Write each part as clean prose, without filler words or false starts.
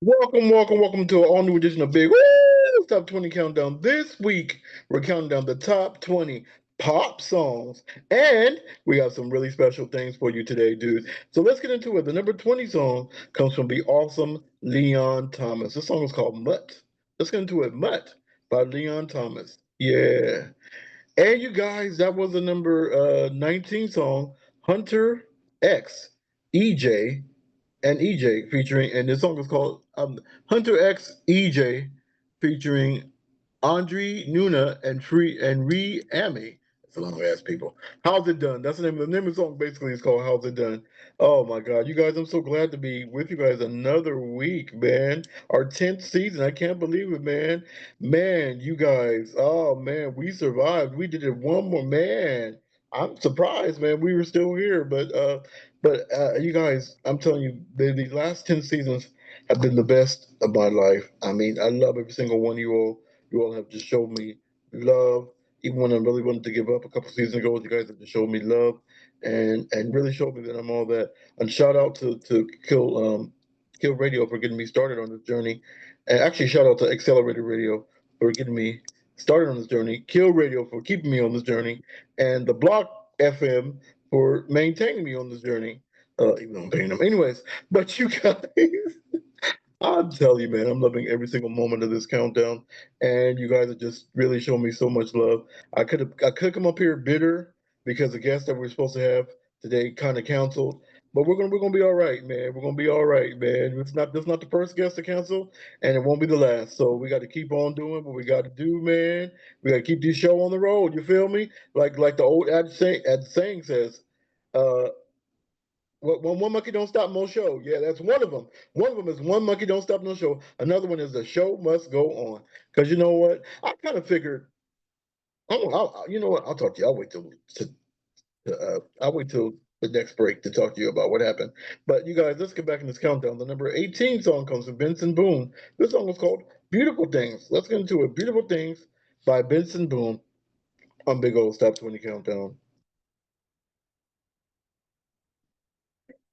Welcome to an all new edition of Big Woo Top 20 Countdown. This week, we're counting down the top 20 pop songs, and we got some really special things for you today, dude. So let's get into it. The number 20 song comes from the awesome Leon Thomas. This song is called Mutt. Let's get into it. Mutt by Leon Thomas. Yeah. And you guys, that was the number 19 song, Hunter X EJ and EJ featuring, and the song is called Hunter X EJ featuring Andre Nuna and Free and Ree Amy. It's a long ass people. How's it done? That's the name of the song basically is called How's It Done. Oh my god, you guys, I'm so glad to be with you guys another week, man. Our 10th season. I can't believe it, man. Man, you guys, oh man, we survived. We did it one more man. I'm surprised, man. We were still here, but you guys, I'm telling you, the last 10 seasons have been the best of my life. I mean, I love every single one of you all. You all have just showed me love. Even when I really wanted to give up a couple seasons ago, you guys have just showed me love and really showed me that I'm all that. And shout out to Kill Radio for getting me started on this journey. And actually shout out to Accelerated Radio for getting me started on this journey. Kill Radio for keeping me on this journey. And the Block FM for maintaining me on this journey. Even though I'm paying them. Anyways, but you guys, I'm telling you, man, I'm loving every single moment of this countdown, and you guys are just really showing me so much love. I could come up here bitter because the guest that we are supposed to have today kind of canceled, but we're gonna be all right, man. We're gonna be all right, man. It's not this not the first guest to cancel, and it won't be the last. So we got to keep on doing what we got to do, man. We got to keep this show on the road. You feel me? Like the old saying says. Uh, when one monkey don't stop, no show. Yeah, that's one of them. One of them is one monkey don't stop, no show. Another one is the show must go on. Because you know what? I kind of figured. You know what? I'll talk to you. I'll wait till the next break to talk to you about what happened. But you guys, let's get back in this countdown. The number 18 song comes from Benson Boone. This song is called "Beautiful Things." Let's get into it. "Beautiful Things" by Benson Boone on Big Old Stop 20 Countdown.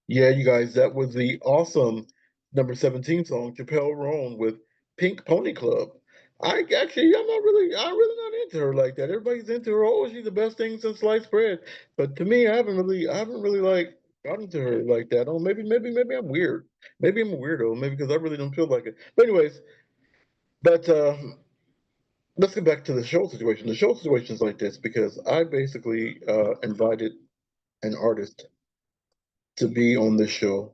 Yeah, you guys, that was the awesome number 17 song, Chappelle Roan with Pink Pony Club. I'm really not into her like that. Everybody's into her. Oh, she's the best thing since sliced bread. But to me, I haven't really like gotten to her like that. Oh, maybe I'm weird. Maybe I'm a weirdo. Maybe because I really don't feel like it. But anyways, but let's get back to the show situation. The show situation is like this because I basically invited an artist to be on this show.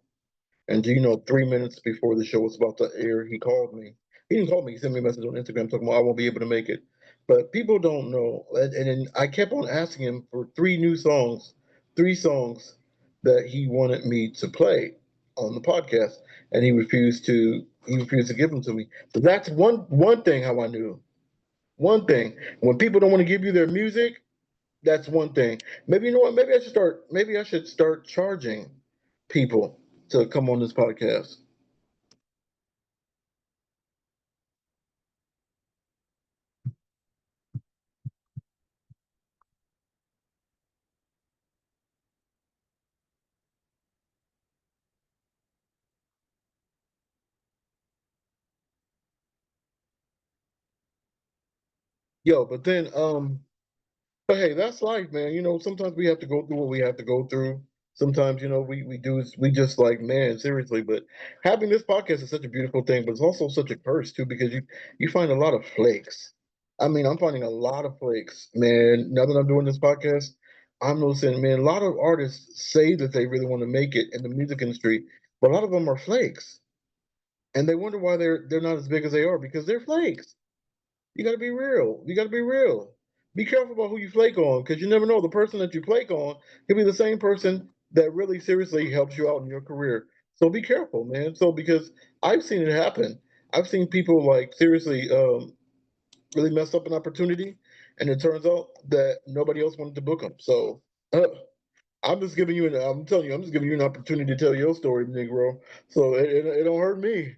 And do you know, 3 minutes before the show was about to air, he called me. He didn't call me. He sent me a message on Instagram talking about I won't be able to make it. But people don't know. And then I kept on asking him for three songs that he wanted me to play on the podcast, and he refused to give them to me. So that's one thing how I knew. One thing. When people don't want to give you their music, that's one thing. Maybe you know what? Maybe I should start charging people to come on this podcast. Yo, but hey, that's life, man. You know, sometimes we have to go through what we have to go through. Sometimes, you know, we just like, man, seriously. But having this podcast is such a beautiful thing, but it's also such a curse too, because you find a lot of flakes. I mean, I'm finding a lot of flakes, man. Now that I'm doing this podcast, I'm noticing, man, a lot of artists say that they really want to make it in the music industry, but a lot of them are flakes. And they wonder why they're not as big as they are because they're flakes. You got to be real. You got to be real. Be careful about who you flake on because you never know. The person that you flake on could be the same person that really seriously helps you out in your career. So be careful, man. So because I've seen it happen. I've seen people like seriously really mess up an opportunity, and it turns out that nobody else wanted to book them. So uh, I'm telling you, I'm just giving you an opportunity to tell your story, Negro. So it don't hurt me.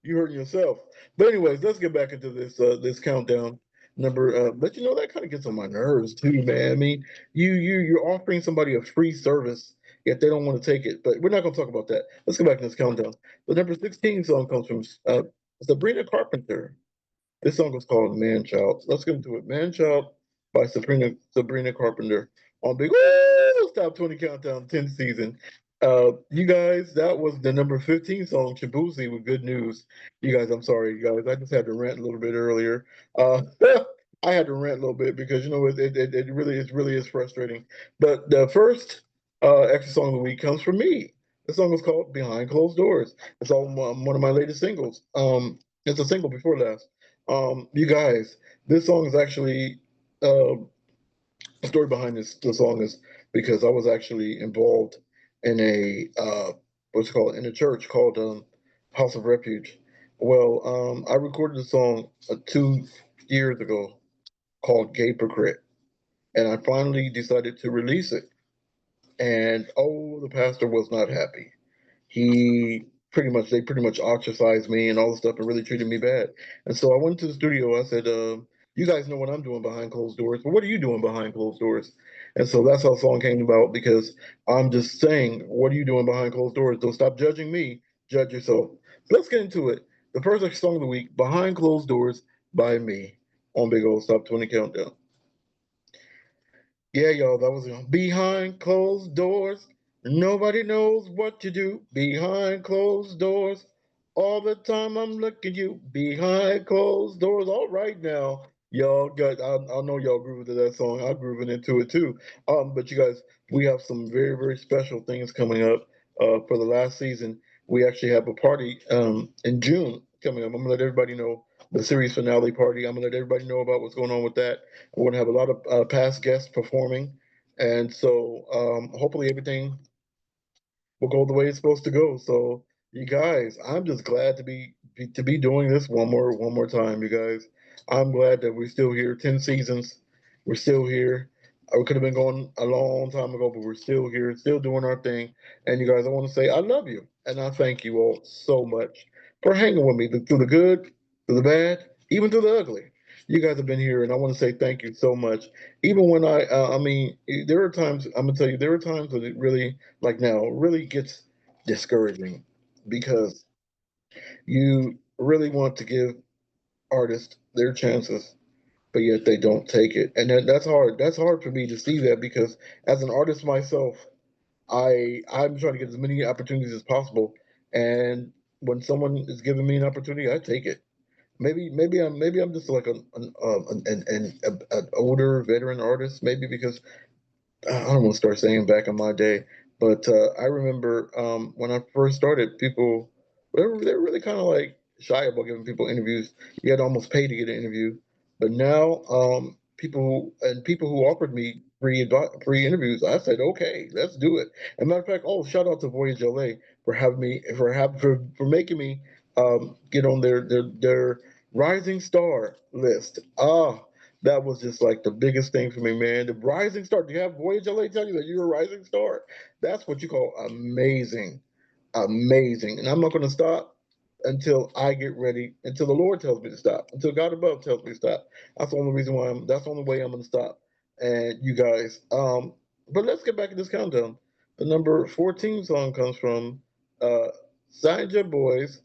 You hurting yourself. But anyways, let's get back into this countdown number. But you know that kind of gets on my nerves too, man. I mean, you're offering somebody a free service, yet they don't want to take it. But we're not going to talk about that. Let's go back in this countdown. The number 16 song comes from Sabrina Carpenter. This song was called Man Child. Let's get into it. Man Child by Sabrina Carpenter on Big Top 20 Countdown 10th season. You guys, that was the number 15 song, Shabuzi, with Good News. You guys, I'm sorry, you guys. I just had to rant a little bit earlier. I had to rant a little bit because it really is frustrating. But the first extra song of the week comes from me. The song is called Behind Closed Doors. It's on one of my latest singles. It's a single before last. You guys, this song is actually uh, the story behind the song is because I was actually involved in a what's it called in a church called House of Refuge. Well, I recorded a song 2 years ago called "Gay Hypocrite," and I finally decided to release it. And oh, the pastor was not happy. They pretty much ostracized me and all this stuff and really treated me bad. And so I went to the studio. I said, "You guys know what I'm doing behind closed doors, but what are you doing behind closed doors?" And so that's how the song came about because I'm just saying, "What are you doing behind closed doors? Don't stop judging me. Judge yourself." So let's get into it. The first song of the week, "Behind Closed Doors" by me on Big Old Stop 20 Countdown. Yeah, y'all, that was behind closed doors. Nobody knows what you do behind closed doors. All the time I'm looking you behind closed doors. All right now, y'all got. I know y'all grooving to that song. I'm grooving into it too. But you guys, we have some very very special things coming up. For the last season, we actually have a party in June coming up. I'm gonna let everybody know the series finale party. I'm gonna let everybody know about what's going on with that. We're going to have a lot of past guests performing, and so hopefully everything will go the way it's supposed to go. So you guys, I'm just glad to be doing this one more time. You guys, I'm glad that we're still here. 10 seasons, we're still here. We could have been going a long time ago, but we're still here, still doing our thing. And you guys, I want to say I love you, and I thank you all so much for hanging with me through the good, through the bad, even through the ugly. You guys have been here, and I want to say thank you so much. Even when I mean, there are times I'm gonna tell you, there are times that it really, like now, really gets discouraging because you really want to give artists their chances, but yet they don't take it, and that's hard. That's hard for me to see that because as an artist myself, I'm trying to get as many opportunities as possible, and when someone is giving me an opportunity, I take it. Maybe I'm just like an older veteran artist, maybe because I don't want to start saying back in my day, but I remember when I first started, people they were really kind of like shy about giving people interviews. You had to almost pay to get an interview. But now, people who offered me free interviews, I said, okay, let's do it. And matter of fact, oh, shout out to Voyage LA for having me for making me get on their rising star list. That was just like the biggest thing for me, man. The rising star. Do you have Voyage LA tell you that you're a rising star? That's what you call amazing, amazing. And I'm not going to stop until I get ready, until the Lord tells me to stop, until God above tells me to stop. That's the only reason why that's the only way I'm going to stop. And you guys, but let's get back to this countdown. The number 14 song comes from uh, Sanja Boys,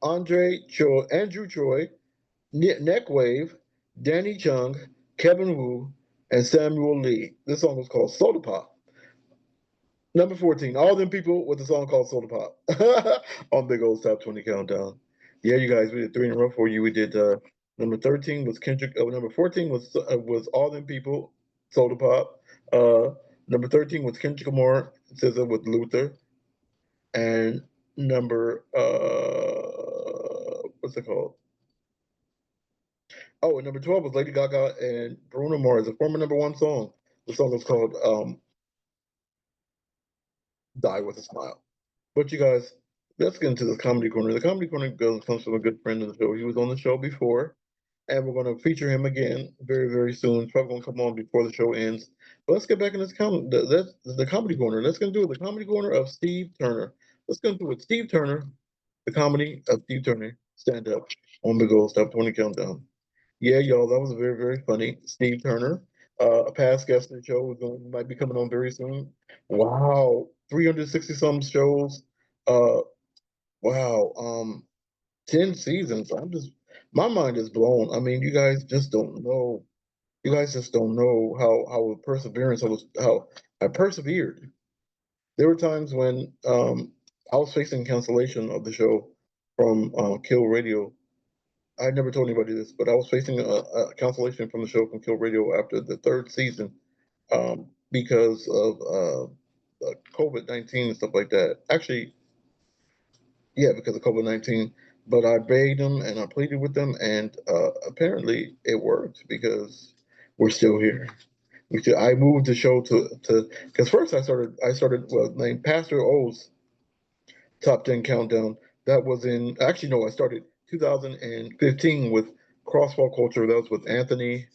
Andrew Choi, Neckwave, Danny Chung, Kevin Wu, and Samuel Lee. This song was called Soda Pop. Number 14, all them people with a song called Soda Pop on Big Old Top 20 Countdown. Yeah, you guys, we did three in a row for you. We did number 13 was Kendrick. Number 14 was all them people, Soda Pop. Uh, Number 13 was Kendrick Lamar, SZA with Luther, and number what's it called? Oh, and number 12 was Lady Gaga and Bruno Mars, a former number one song. The song was called Die With a Smile. But you guys, let's get into the comedy corner. The comedy corner comes from a good friend of the show. He was on the show before, and we're going to feature him again very, very soon. He's probably going to come on before the show ends. But let's get back in this the comedy corner. Let's get into it. The comedy corner of Steve Turner. Let's get into it. Steve Turner, the comedy of Steve Turner, stand up on the Gold Stop 20 Countdown. Yeah, y'all, that was very, very funny. Steve Turner, a past guest of the show, might be coming on very soon. Wow. 360 some shows. Uh, wow. 10 seasons. My mind is blown. I mean, you guys just don't know. You guys just don't know how perseverance how I persevered. There were times when I was facing cancellation of the show from Kill Radio. I never told anybody this, but I was facing a cancellation from the show from Kill Radio after the third season because of COVID-19 and stuff like that. Actually, yeah, because of COVID-19. But I begged them and I pleaded with them, and apparently it worked because we're still here. I moved the show to because first I started named Pastor O's Top 10 Countdown. That was in actually no, I started 2015 with Crossfall Culture. That was with Anthony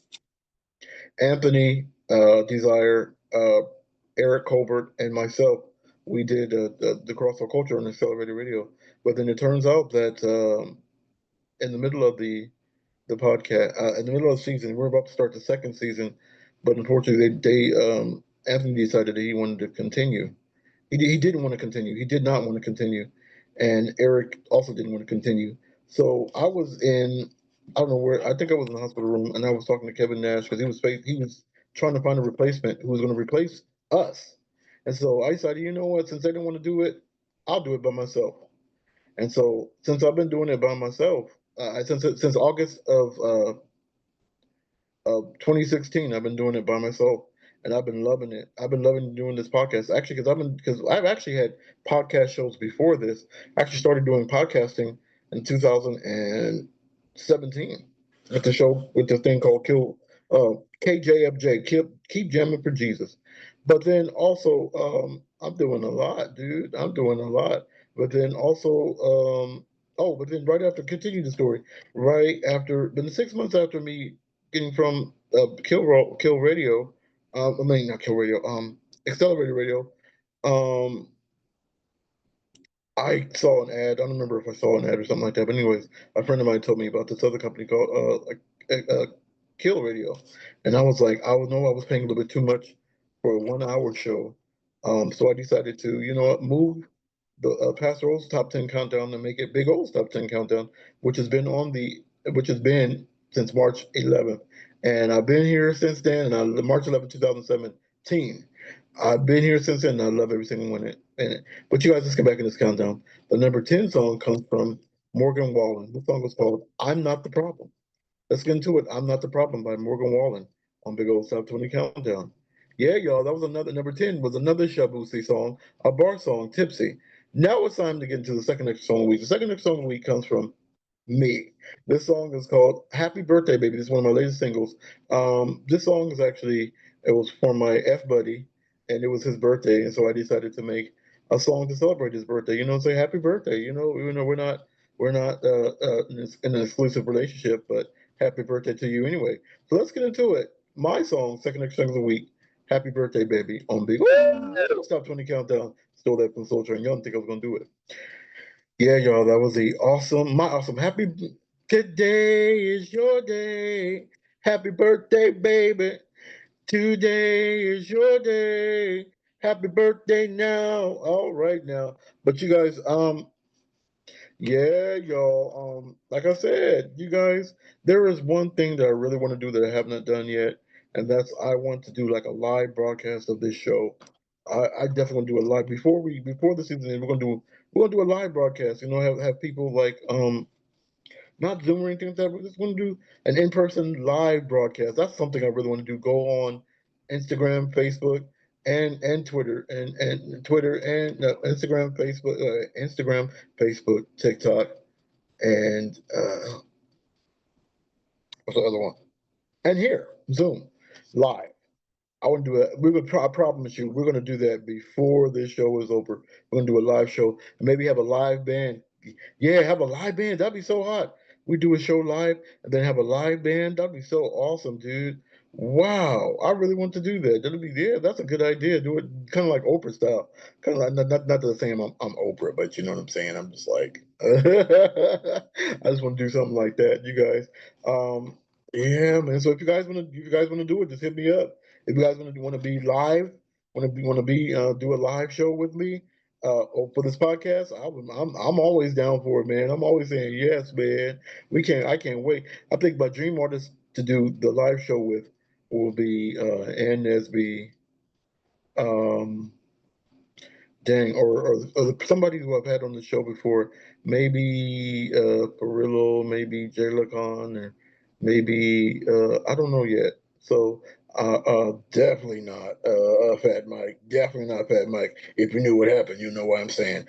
Desire, Eric Colbert, and myself. We did the Crossfall Culture on Accelerated Radio. But then it turns out that in the middle of the podcast, in the middle of the season, we're about to start the second season, but unfortunately, Anthony decided that he wanted to continue. He didn't want to continue. He did not want to continue, and Eric also didn't want to continue. So I was in, I don't know where. I think I was in the hospital room, and I was talking to Kevin Nash because he was trying to find a replacement who was going to replace us. And so I decided, you know what? Since they didn't want to do it, I'll do it by myself. And so since I've been doing it by myself, since August of 2016, I've been doing it by myself, and I've been loving it. I've been loving doing this podcast actually because I've actually had podcast shows before this. I actually started doing podcasting in 2017 with the show with the thing called KJFJ, Keep Jamming for Jesus. But then also I'm doing a lot, dude. I'm doing a lot. But then also but then right after continue the story. Right after, but 6 months after me getting from Kill Radio, I mean not Kill Radio, Accelerated Radio. Um, I saw an ad. I don't remember if I saw an ad or something like that. But anyways, a friend of mine told me about this other company called Kill Radio, and I was like, I know I was paying a little bit too much for a 1 hour show. So I decided to, you know what, move the Pastor O's Top 10 Countdown and make it Big O's Top 10 Countdown, which has been since March 11th. And I've been here since then, and March 11th, 2017. I've been here since then, and I love every single one in it. But you guys, let's get back in this countdown. The number 10 song comes from Morgan Wallen. The song was called I'm Not the Problem. Let's get into it. I'm Not the Problem by Morgan Wallen on Big Old Top 20 Countdown. Yeah, y'all, that was another number 10 was another Shabusi song, a bar song, Tipsy. Now it's time to get into the second extra song of the week. The second extra song of the week comes from me. This song is called Happy Birthday Baby. This is one of my latest singles. This song is actually, it was for my F buddy, and it was his birthday, and so I decided to make a song to celebrate his birthday, say happy birthday. We're not in an exclusive relationship, but happy birthday to you anyway. So let's get into it. My song, second extra song of the week, Happy Birthday Baby on Big Stop 20 Countdown. Stole that from Soul Train. Y'all didn't think I was gonna do it. Yeah, y'all, that was my awesome. Today is your day. Happy birthday, baby. Today is your day. Happy birthday now. All right now. But you guys, yeah, y'all, like I said, you guys, there is one thing that I really want to do that I have not done yet, and that's I want to do like a live broadcast of this show. I definitely want to do a live before the season ends. We're gonna do a live broadcast. Have people like not Zoom or anything like that. We're just gonna do an in-person live broadcast. That's something I really want to do. Go on Instagram, Facebook, and Twitter, and Twitter and Instagram, Facebook, TikTok, and what's the other one? And here, Zoom, live. I want to do it. I promise you, we're going to do that before this show is over. We're going to do a live show and maybe have a live band. Yeah, have a live band. That'd be so hot. We do a show live and then have a live band. That'd be so awesome, dude. Wow, I really want to do that. Yeah, that's a good idea. Do it kind of like Oprah style. Kind of like not that I'm saying I'm Oprah, but you know what I'm saying. I'm just like I just want to do something like that, you guys. Yeah, man. So if you guys want to do it, just hit me up. If you guys want to be live, Want to be do a live show with me for this podcast? I'm always down for it, man. I'm always saying yes, man. I can't wait. I think my dream artist to do the live show with will be Ann Nesby, um, dang, or somebody who I've had on the show before. Maybe Perillo, maybe Jay Lacon, or maybe I don't know yet. So definitely not Fat Mike. Definitely not Fat Mike. If you knew what happened, you know what I'm saying.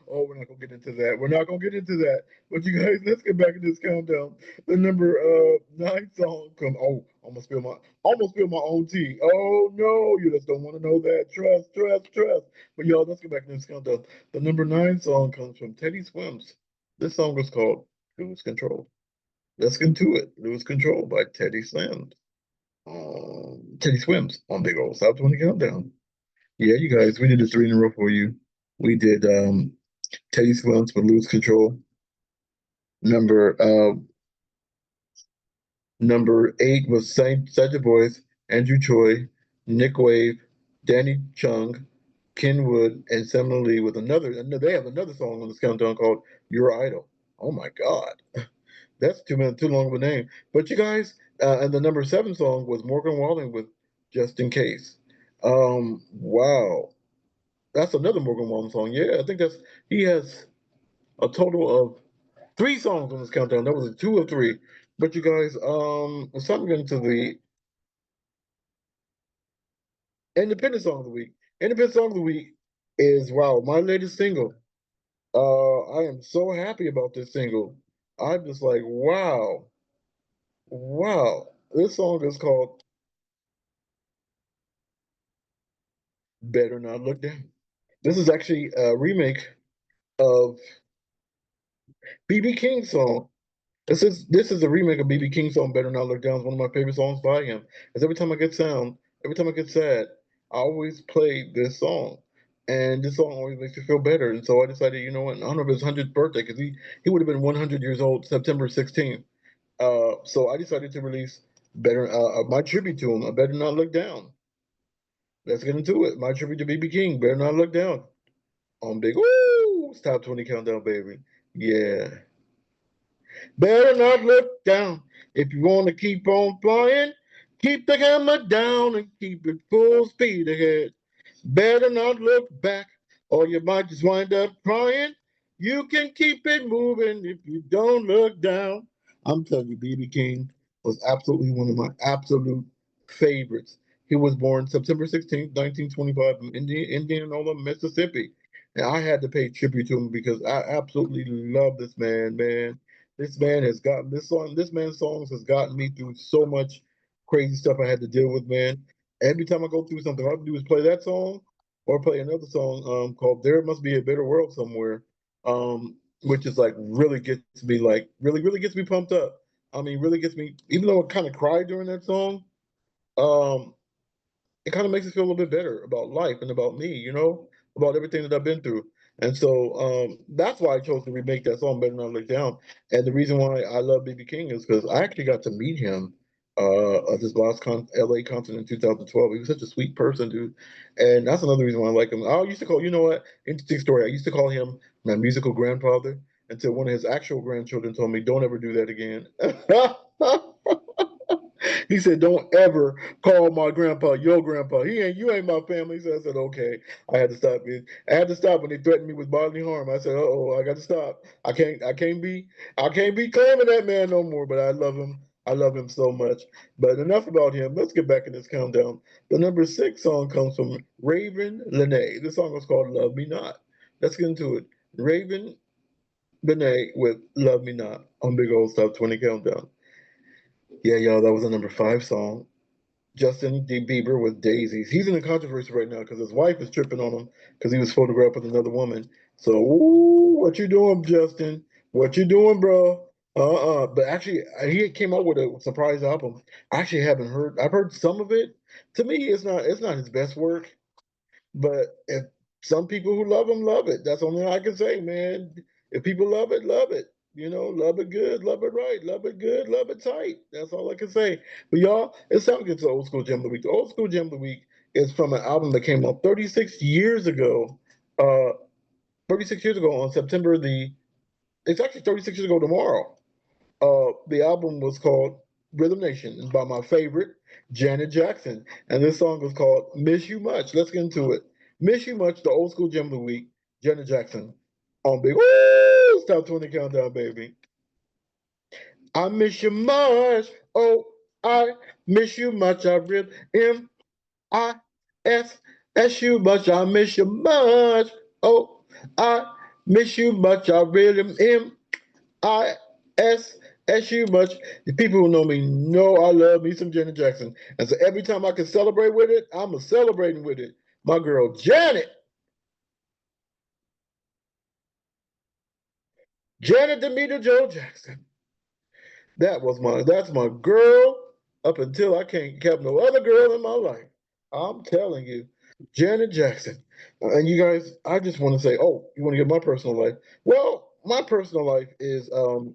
Oh, we're not gonna get into that. We're not gonna get into that. But you guys, let's get back in this countdown. The number nine song come. Oh, almost spilled my own tea. Oh no, you just don't want to know that. Trust, trust, trust. But y'all, let's get back in this countdown. The number nine song comes from Teddy Swims. This song is called Lose Control. Let's get into it. Lose Control by Teddy Swims. Teddy Swims on Big Old South 20 Countdown. Yeah, you guys, we did the three in a row for you. We did Teddy Swims for Lose Control. Number number eight was Sgt. Boys, Andrew Choi, Nick Wave, Danny Chung, Kenwood, and Sam Lee with they have another song on this countdown called Your Idol. Oh my God. That's too long of a name. But you guys, and the number seven song was Morgan Wallen with Just in Case. Wow. That's another Morgan Wallen song. Yeah, I think he has a total of three songs on this countdown. That was a two or three. But you guys, it's time to get into the independent song of the week. Independent song of the week is wow, my latest single. I am so happy about this single. I'm just like, wow, wow. This song is called Better Not Look Down. This is actually a remake of BB King's song. This is a remake of BB King's song Better Not Look Down. It's one of my favorite songs by him. Because every time I get sad, I always play this song. And this song always makes me feel better. And so I decided, you know what, in honor of his 100th birthday, because he would have been 100 years old September 16th. So I decided to release my tribute to him, I Better Not Look Down. Let's get into it. My tribute to BB King, Better Not Look Down. On Big Woo! Top 20 countdown, baby. Yeah. Better not look down. If you want to keep on flying, keep the hammer down and keep it full speed ahead. Better not look back, or you might just wind up crying. You can keep it moving if you don't look down. I'm telling you, BB King was absolutely one of my absolute favorites. He was born September 16th, 1925, in Indianola, Mississippi. And I had to pay tribute to him because I absolutely love this man, man. This man has gotten this man's songs has gotten me through so much crazy stuff I had to deal with, man. Every time I go through something, all I have to do is play that song or play another song called "There Must Be a Better World Somewhere," which is like really gets me really gets me pumped up. I mean, really gets me. Even though I kind of cried during that song, um, it kind of makes me feel a little bit better about life and about me, about everything that I've been through. And so that's why I chose to remake that song, Better Not Look Down. And the reason why I love BB King is because I actually got to meet him at this LA concert in 2012. He was such a sweet person, dude. And that's another reason why I like him. I used to call, you know what? Interesting story. I used to call him my musical grandfather until one of his actual grandchildren told me, don't ever do that again. He said, "Don't ever call my grandpa your grandpa. You ain't my family." So I said, "Okay." I had to stop. I had to stop when they threatened me with bodily harm. I said, "Oh, I got to stop. I can't be claiming that man no more." But I love him. I love him so much. But enough about him. Let's get back in this countdown. The number six song comes from Raven Lene. This song is called "Love Me Not." Let's get into it. Raven Lene with "Love Me Not" on Big Old Stuff 20 Countdown. Yeah, y'all, that was the number five song. Justin Bieber with Daisies. He's in a controversy right now because his wife is tripping on him because he was photographed with another woman. So, ooh, what you doing, Justin? What you doing, bro? But actually, he came out with a surprise album. I actually haven't heard. I've heard some of it. To me, it's not his best work. But if some people who love him love it, that's the only thing I can say, man. If people love it, love it. You know, love it good, love it right, love it good, love it tight. That's all I can say. But y'all, it's time to get to the old school gem of the week. The old school gem of the week is from an album that came out 36 years ago. 36 years ago on September the, it's actually 36 years ago tomorrow. The album was called Rhythm Nation by my favorite, Janet Jackson. And this song was called Miss You Much. Let's get into it. Miss You Much, the old school gem of the week, Janet Jackson on Big Woo! Top 20 Countdown, baby. I miss you much. Oh, I miss you much. I really M-I-S-S you much. I miss you much. Oh, I miss you much. I really M-I-S-S you much. The people who know me know I love me some Janet Jackson. And so every time I can celebrate with it, I'm a celebrating with it. My girl Janet. Janet Demeter Joe Jackson. That's my girl up until I can't have no other girl in my life. I'm telling you, Janet Jackson. And you guys, I just want to say, oh, you want to get my personal life? Well, my personal life is I'm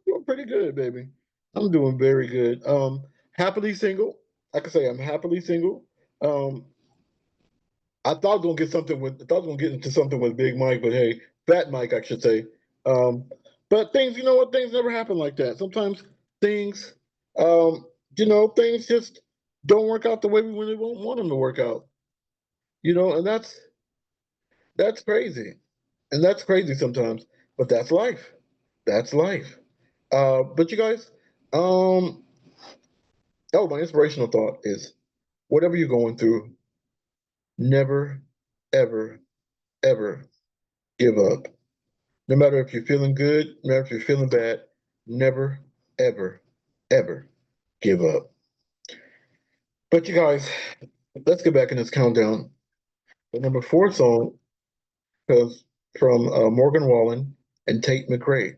doing pretty good, baby. I'm doing very good. Happily single. I can say I'm happily single. Um, I thought I was gonna get something with I thought I was gonna get into something with Big Mike, but hey, Fat Mike, I should say. Um, but things, you know what, things never happen like that. Sometimes things, um, things just don't work out the way we really want them to work out. And that's crazy, and that's crazy sometimes. But that's life. That's life. But you guys, um, oh, my inspirational thought is whatever you're going through, never, ever, ever give up. No matter if you're feeling good, no matter if you're feeling bad, never, ever, ever give up. But you guys, let's get back in this countdown. The number four song comes from Morgan Wallen and Tate McRae.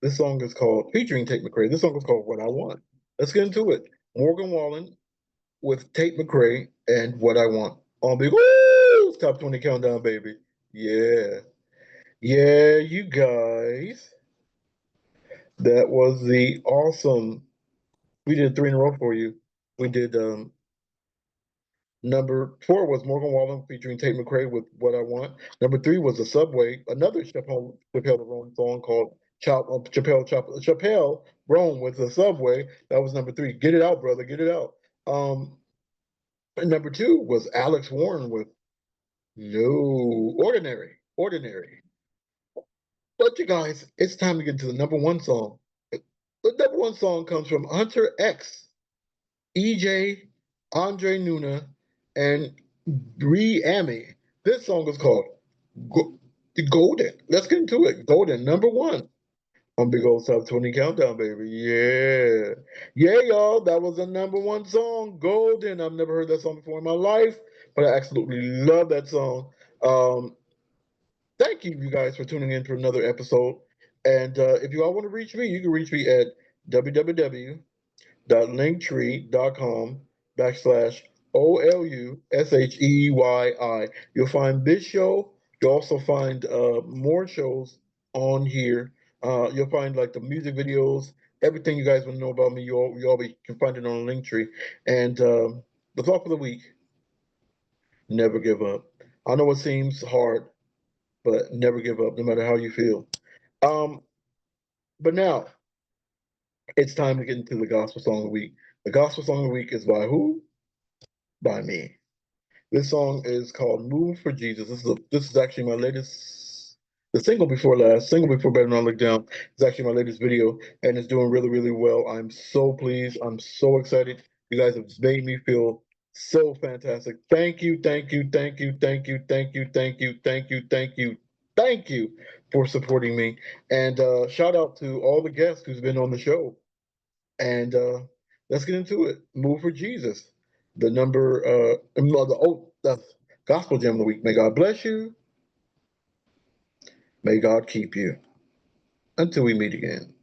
This song is called, featuring Tate McRae, this song is called What I Want. Let's get into it. Morgan Wallen with Tate McRae and What I Want on Big Woo! Top 20 Countdown, baby. Yeah. Yeah, you guys. That was the awesome. We did three in a row for you. We did number four was Morgan Wallen featuring Tate McRae with What I Want. Number three was The Subway, another Chappelle Roan song called Chappelle Roan with The Subway. That was number three. Get it out, brother. Get it out. Um, and number two was Alex Warren with No Ordinary. Ordinary. But you guys, it's time to get to the number one song. The number one song comes from Hunter X, EJ, Andre Nuna, and Bree Amy. This song is called Golden. Let's get into it. Golden, number one on Big Old Top 20 Countdown, baby. Yeah. Yeah, y'all. That was the number one song, Golden. I've never heard that song before in my life, but I absolutely love that song. Um, Thank you, you guys, for tuning in for another episode. And if you all want to reach me, you can reach me at www.linktree.com/ OLUSHEEYI. You'll find this show. You'll also find more shows on here. You'll find like the music videos, everything you guys want to know about me. Can find it on Linktree. And the thought for the week: never give up. I know it seems hard, but never give up, no matter how you feel. Um, but now it's time to get into the gospel song of the week. The gospel song of the week is by who? By me. This song is called "Move for Jesus." This is actually my latest, the single before Better Not Look Down. It's actually my latest video, and it's doing really, really well. I'm so pleased. I'm so excited. You guys have made me feel so fantastic. Thank you, thank you, thank you, thank you, thank you, thank you, thank you, thank you, thank you for supporting me. And shout out to all the guests who's been on the show. And let's get into it. Move for Jesus. The gospel gem of the week. May God bless you. May God keep you. Until we meet again.